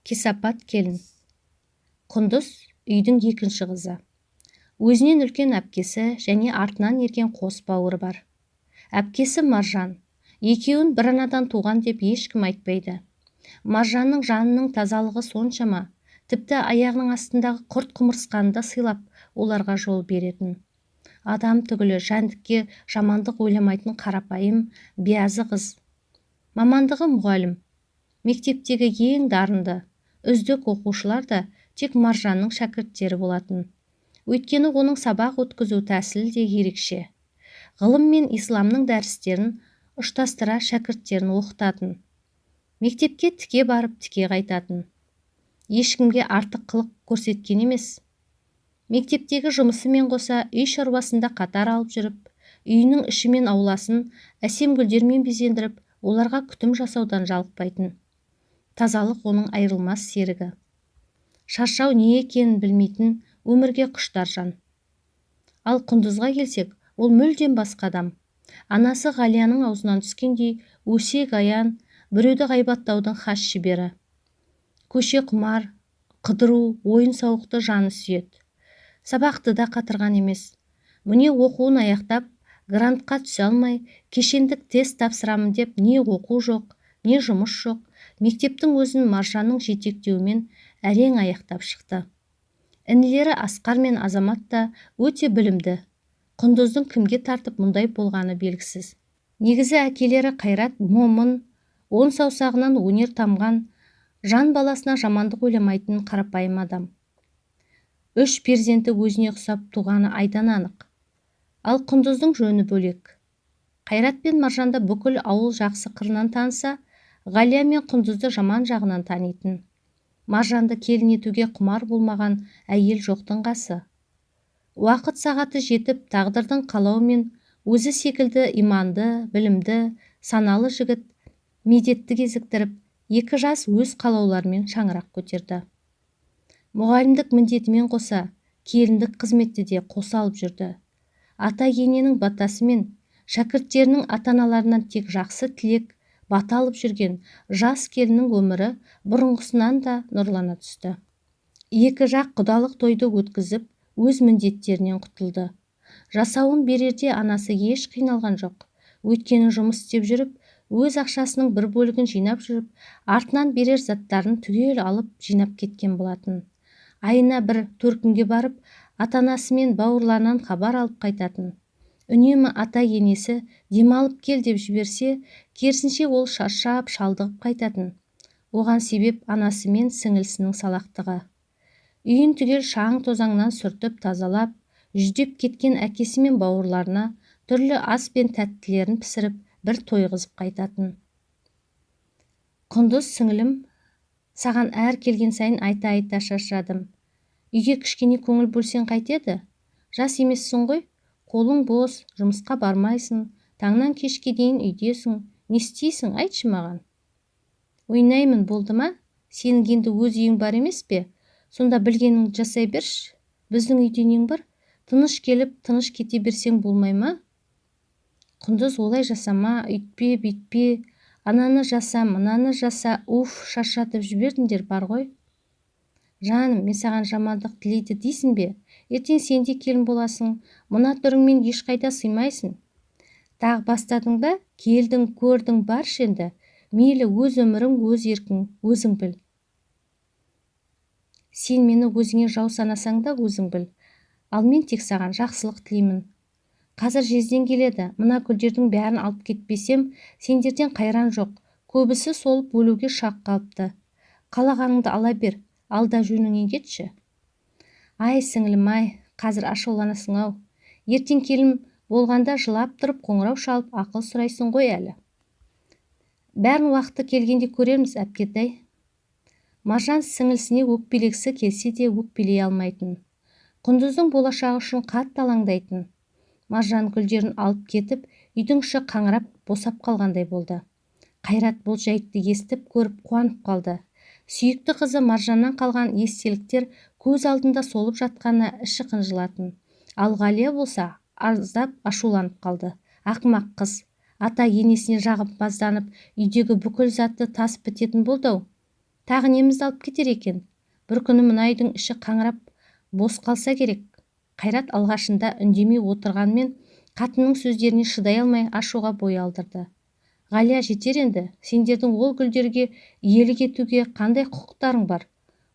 Кесапат келін. Құндыз үйдің екінші қызы. Өзінен үлкен әпкесі және артынан ерген қос бауыры бар. Әпкесі Маржан. Екеуін бір анадан туған деп ешкім айтпайды. Маржанның жанының тазалығы соншама, тіпті аяғының астындағы құрт құмырсқанды сыйлап, оларға жол беретін. Адам түгілі жәндікке жамандық ойламайтын қарапайым, биязы қыз. Мамандығы мұғалім. Мектептегі ең дарынды, үздік оқушылар да тек Маржанның шәкірттері болатын. Өйткені оның сабақ өткізу тәсілі де ерекше. Ғылым мен исламның дәрістерін ұштастыра шәкірттерін оқытатын. Мектепке тіке барып тіке қайтатын. Ешкімге артық қылық көрсеткен емес. Мектептегі жұмысымен қоса үй шаруасында қатар алып жүріп, үйінің іші мен ауласын әсем гүлдермен безендіріп, оларға күтім жасаудан жалықпайтын. Тазалық оның айырылмас серігі. Шаршау не екенін білмейтін өмірге құштар жан. Ал Құндызға келсек, ол мүлдем басқа адам. Анасы Ғалияның аузынан түскендей өсек аян, біреуді ғайбаттаудың хас шебері. Көше құмар, қыдыру, ойын-сауықты жаны сүйеді. Сабақты да қатырған емес. Міне оқуын аяқтап, грантқа түсе алмай, кешендік тест тапсырамын деп не оқу жоқ, не жұмыс жоқ, мектептің өзін Маржанның жетектеуімен әрең аяқтап шықты. Інілері Асқар мен Азамат та өте білімді. Құндыздың кімге тартып мұндай болғаны белгісіз. Негізі әкелері қайрат, момын, 10 саусағынан өнер тамған, жан баласына жамандық ойламайтын қарапайым адам. 3 перзенті өзіне ұқсап туғаны айдан анық. Ал Құндыздың жөні бөлек. Қайрат пен Маржанда бүкіл ауыл жақсы қырынан таныса, Ғалия мен Құндызды жаман жағынан танитын. Маржанды келін етуге құмар болмаған әйел жоқтың қасы. Уақыт сағаты жетіп, тағдырдың қалауымен өзі секілді иманды, білімді, саналы жігіт медетті кезіктіріп, 2 жас өз қалауларымен шаңырақ көтерді. Мұғалімдік міндетімен қоса, келіндік қызметті де қоса алып жүрді. Ата-ененің батасымен, шәкірттерінің ата-аналарынан тек жақсы тілек, бата алып жүрген жас келіннің өмірі бұрынғысынан да нұрлана түсті. 2 жақ құдалық тойды өткізіп, өз міндеттерінен құтылды. Жасауын берерде анасы еш қиналған жоқ. Өйткені жұмыс істеп жүріп, өз ақшасының бір бөлігін жинап жүріп, артынан берер заттарын түгел алып жинап кеткен болатын. Айына бір төркінге барып, ата-анасы мен бауырларынан хабар алып қайтатын. Үнемі ата-енесі демалып кел деп жіберсе, керісінше ол шаршап, шалдығып қайтатын. Оған себеп анасы мен сіңілісінің салақтығы. Үйін түгел шаң тозаңнан сүртіп, тазалап, жүдеп кеткен әкесі мен бауырларына түрлі ас пен тәттілерін пісіріп, бір тойғызып қайтатын. Құндыз, сіңілім, саған әр келген сайын айта-айта шаршадым. Үйге кішкене көңіл бөлсең қайтеді? Жас емессің ғой, қолың бос, жұмысқа бармайсың, таңнан кешке дейін үйдесің, не істейсің, айтшы маған. Ойнаймын, болды ма? Сенің енді өз үйің бар емес пе? Сонда білгенің жасай берші. Біздің үйде нең бар? Тыныш келіп, тыныш кете берсең болмай ма? Құндыз, олай жасама, үйтпе, бүйтпе, ананы жаса, мынаны жаса, шаршатып жібердіңдер бар ғой. Жаным, мен саған жамандық тілейді дейсің бе? Ертең сен де келін боласың, мына түріңмен ешқайда сыймайсың. Тағы бастадың ба? Келдің, көрдің, баршы енді. Мейлі өз өмірің, өз еркің, өзің біл. Сен мені өзіңе жау санасаң да өзің біл. Ал мен тек саған жақсылық тілеймін. Қазір жезден келеді, мына гүлдердің бәрін алып кетпесем, сендерден қайран жоқ. Көбісі солып өлуге шақ қалыпты. Қалағаныңды ала бер, алда жөніңе кетші. Ай, сіңілім, ай, қазір ашуланасың ау. Ертең келін болғанда жылап тұрып, қоңырау шалып, ақыл сұрайсың ғой әлі. Бәрін уақыты келгенде көреміз, әпкетай. Маржан сіңілісіне өкпелегісі келсе де өкпелей алмайтын. Құндыздың болашағы үшін қатты алаңдайтын. Маржан гүлдерін алып кетіп, үйдің іші қаңырап, босап қалғандай болды. Қайрат бұл жайтты естіп, көріп, қуанып қалды. Сүйікті қызы Маржаннан қалған естеліктер көз алдында солып жатқаны іші қынжылатын. Ал Ғалия болса, аздап ашуланып қалды. Ақымақ қыз, ата енесіне жағымпазданып, үйдегі бүкіл затты тасып бітетін болды ау. Тағы немізді алып кетер екен? Бір күні мұнайдың іші қаңырап бос қалса керек. Қайрат алғашында үндемей отырғанмен қатынның сөздеріне шыдай алмай ашуға бой алдырды. Ғалия, жетер енді, сендердің ол гүлдерге иелік етуге қандай құқықтарың бар?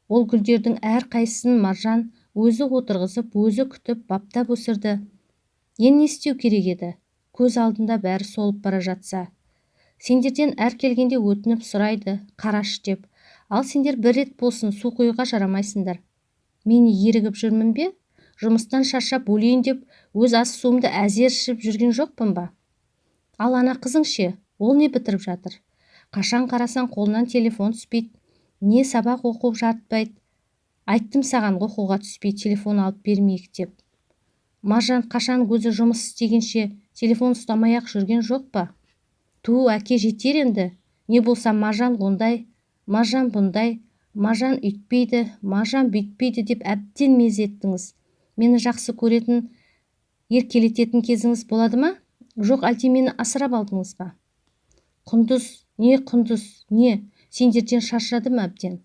Ол гүлдердің әр қайсысын Маржан өзі отырғызып, өзі күтіп, баптап өсірді. Енді не істеу керек еді? Көз алдында бәрі солып бара жатса. Сендерден әр келгенде өтініп сұрайды, қараш деп. Ал сендер бір рет болсын су құюға жарамайсыңдар. Мен ерігіп жүрмін бе? Жұмыстан шаршап өлейін деп өз ас суымды әзер ішіп жүрген жоқпын ба? Ал ана қызың ше, ол не бітіріп жатыр? Қашан қарасаң қолынан телефон түспейді, не сабақ оқып жатпайды. Айттым саған оқуға түспей телефон алып бермейік деп. Маржан қашан көзі жұмыс істегенше телефон ұстамай-ақ жүрген жоқ па? Ту, әке, жетер енді. Не болса Маржан ондай, Маржан бұндай, Маржан үйтпейді, Маржан бүйтпейді деп әбден мез еттіңіз. Мені жақсы көретін, еркелететін кезіңіз болады ма? Жоқ, әлде мені асырап алдыңыз ба? Құндыз, не? Сендерден шаршадым әбден.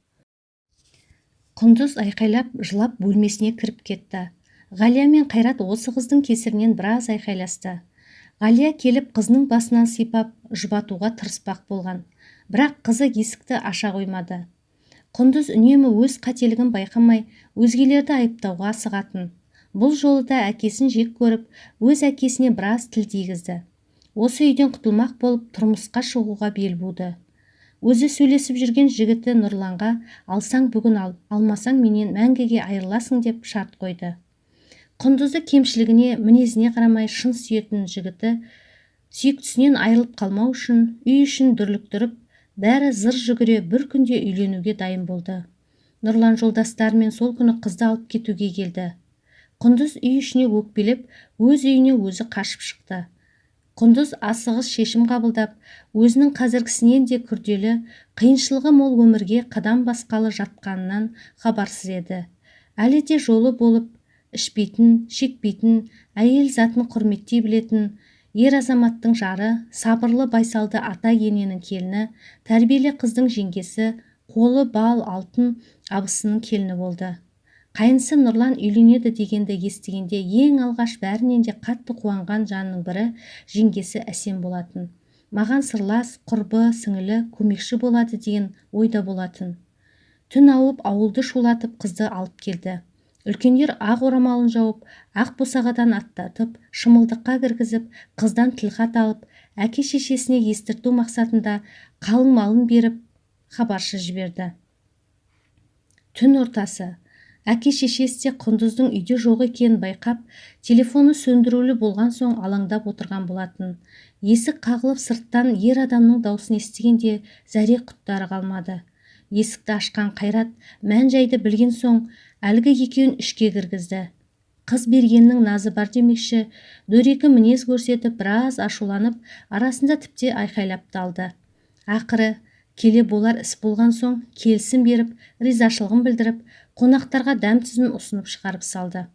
Құндыз айқайлап, жылап бөлмесіне кіріп кетті. Ғалия мен Қайрат осы қыздың кесірінен біраз айқайласты. Ғалия келіп қызының басынан сипап, жұбатуға тырыспақ болған. Бірақ қызы есікті аша қоймады. Құндыз үнемі өз қателігін байқамай, өзгелерді айыптауға асығатын. Бұл жолы да әкесін жек көріп, өз әкесіне біраз тіл тигізді. Осы үйден құтылмақ болып тұрмысқа шығуға бел буды. Өзі сөйлесіп жүрген жігіті Нұрланға алсаң бүгін ал, алмасаң менен мәңгіге айырыласың деп шарт қойды. Құндызды кемшілігіне, мінезіне қарамай шын сүйетін жігіті сүйіктісінен айырылып қалмау үшін, үй ішін дүрліктіріп, бәрі зыр жүгіре бір күнде үйленуге дайын болды. Нұрлан жолдастарымен сол күні қызды алып кетуге келді. Құндыз үй ішіне өкпелеп, өз үйіне өзі қашып шықты. Құндыз асығыс шешім қабылдап, өзінің қазіргісінен де күрделі, қиыншылығы мол өмірге қадам басқалы жатқанынан хабарсыз еді. Әлі де жолы болып, ішпейтін, шекпейтін, әйел затын құрметтей білетін, ер азаматтың жары, сабырлы байсалды ата ененің келіні, тәрбиелі қыздың жеңгесі, қолы бал алтын абысының келіні болды. Қайынсы Нұрлан үйленеді дегенді естігенде ең алғаш бәрінен де қатты қуанған жанның бірі жеңгесі Әсем болатын. Маған сырлас, құрбы, сіңілі, көмекші болады деген ойда болатын. Түн ауып, ауылды шулатып қызды алып келді. Үлкендер ақ орамалын жауып, ақ босағадан аттатып, шымылдыққа кіргізіп, қыздан тілхат алып, әке-шешесіне естірту мақсатында қалың малын беріп, хабаршы жіберді. Түн ортасы. Әке-шешесі де Құндыздың үйде жоқ екенін байқап, телефоны сөндірулі болған соң алаңдап отырған болатын. Есік қағылып сырттан ер адамның даусын естігенде зәре құттары қалмады. Есікті ашқан Қайрат мән-жайды білген соң әлгі екеуін ішке кіргізді. Қыз бергеннің назы бар демекші, дөрекі мінез көрсетіп, біраз ашуланып, арасында тіпте айқайлап талды. Ақыры келе болар іс болған соң келісім беріп, ризашылығын білдіріп, қонақтарға дәм тұзын ұсынып шығарып салды.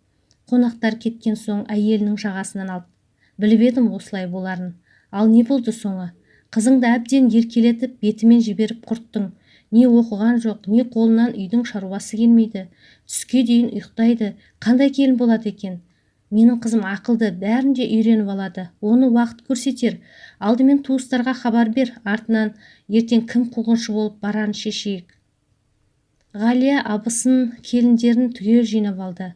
Қонақтар кеткен соң әйелінің жағасынан алып, біліп едім осылай боларын. Ал не болды соңы? Қызыңды әбден еркелетіп, бетімен жіберіп құрттың. Не оқыған жоқ, не қолынан үйдің шаруасы келмейді. Түске дейін ұйықтайды. Қандай келін болады екен? Менің қызым ақылды, бәрін де үйреніп алады. Оны уақыт көрсетер. Алдымен туыстарға хабар бер, артынан ертең кім қуғыншы болып барарын шешейік. Ғалия абысын, келіндерін түгел жинап алды.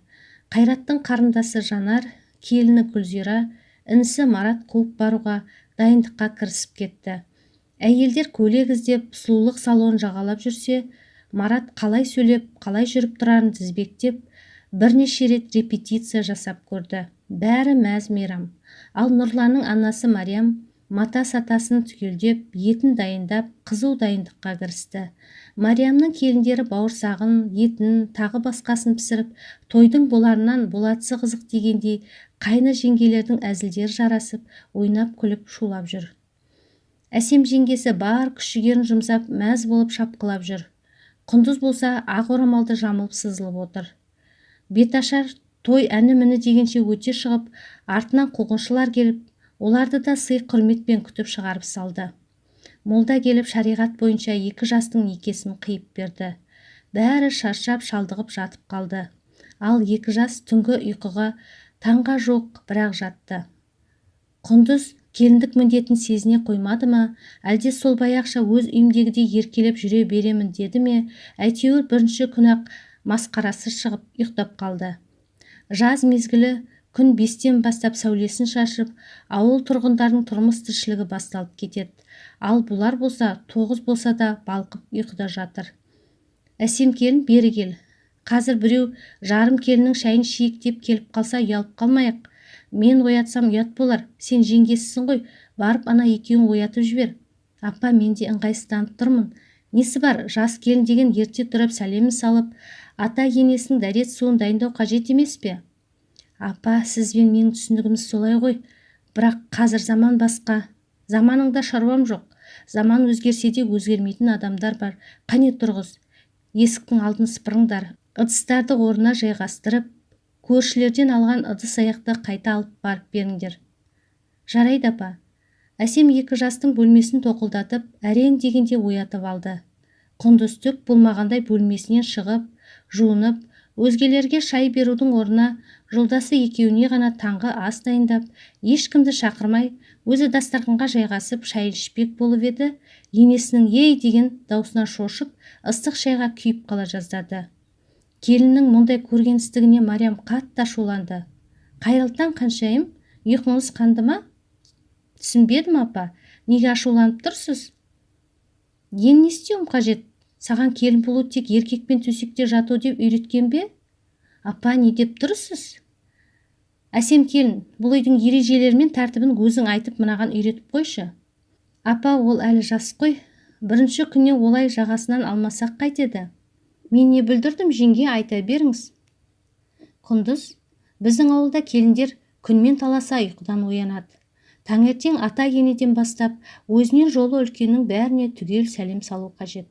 Қайраттың қарындасы Жанар, келіні Гүлзира, інісі Марат қуып баруға дайындыққа кірісіп кетті. Әйелдер көйлек іздеп, сұлулық салонын жағалап жүрсе, Марат қалай сөйлеп, қалай жүріп тұрарын тізбектеп, бірнеше рет репетиция жасап көрді. Бәрі мәз-мейрам. Ал Нұрланның анасы Мариям мата-сатасын түгелдеп, етін дайындап, қызу дайындыққа кірісті. Мариямның келіндері бауырсағын, етін, тағы басқасын пісіріп, тойдың боларынан болатысы қызық дегендей, қайны жеңгелердің әзілдері жарасып, ойнап күліп шулап жүр. Әсем жеңгесі бар күш-жігерін жұмсап, мәз болып шапқылап жүр. Құндыз болса ақ орамалды жамылып сызылып отыр. Беташар той әні-міні дегенше өте шығып, артынан қуғыншылар келіп, оларды да сый құрметпен күтіп шығарып салды. Молда келіп шариғат бойынша 2 жастың некесін қиып берді. Бәрі шаршап шалдығып жатып қалды. Ал 2 жас түнгі ұйқыға таңға жоқ бірақ жатты. Құндыз келіндік міндетін сезіне қоймады ма, әлде сол баяғыша өз үйімдегідей еркелеп жүре беремін деді ме, әйтеуір бірінші күн-ақ масқарасы шығып ұйықтап қалды. Жаз мезгілі күн 5-тен бастап сәулесін шашып, ауыл тұрғындарының тұрмыс тіршілігі басталып кетеді. Ал бұлар болса 9 болса да балқып ұйқыда жатыр. Әсем келін, бері кел. Қазір біреу жарым келіннің шайын ішейік деп келіп қалса ұялып қалмайық. Мен оятсам ұят болар. Сен жеңгесісің ғой, барып ана екеуін оятып жібер. Апа, мен де ыңғайсызданып тұрмын. Несі бар, жас келін деген ерте тұрып сәлемін салып, ата-енесінің дәрет суын дайындау қажет емес пе? Апа, сіз бен менің түсінігіміз солай ғой. Бірақ қазір заман басқа. Заманыңда шаруам жоқ. Заман өзгерсе де өзгермейтін адамдар бар. Қане тұрғыз. Есіктің алдын сыпырыңдар. Ыдыстарды орнына жайғастырып, көршілерден алған ыдыс аяқты қайта алып барып беріңдер. Жарайды апа. Әсем 2 жастың бөлмесін тоқылдатып, әрең дегенде оятып алды. Құндыз түк болмағандай бөлмесінен шығып, жуынып, өзгелерге шай берудің орнына жолдасы екеуіне ғана таңғы ас дайындап, ешкімді шақырмай, өзі дастарханға жайғасып шай ішпек болып еді, енесінің ей деген даусына шошып, ыстық шайға күйіп қала жаздады. Келіннің мұндай көргенсіздігіне Мариям қатты ашуланды. Қайырлы таң қаншайым, ұйқыңыз қанды ма? Түсінбедім апа, неге ашуланып тұрсыз? Енді не істеуім қажет? Саған келін болу тек еркекпен төсекте жату деп үйреткен бе? Апа, не деп тұрсыз? Әсем келін, бұл үйдің ережелері мен тәртібін өзің айтып мынаған үйретіп қойшы. Апа, ол әлі жас қой. Бірінші күннен олай жағасынан алмасақ қайтеді? Мен не бүлдірдім, жеңге, айта беріңіз. Құндыз, біздің ауылда келіндер күнмен таласа ұйқыдан оянады. Таңертең ата-енеден бастап өзінен жолы үлкеннің бәріне түгел сәлем салу қажет.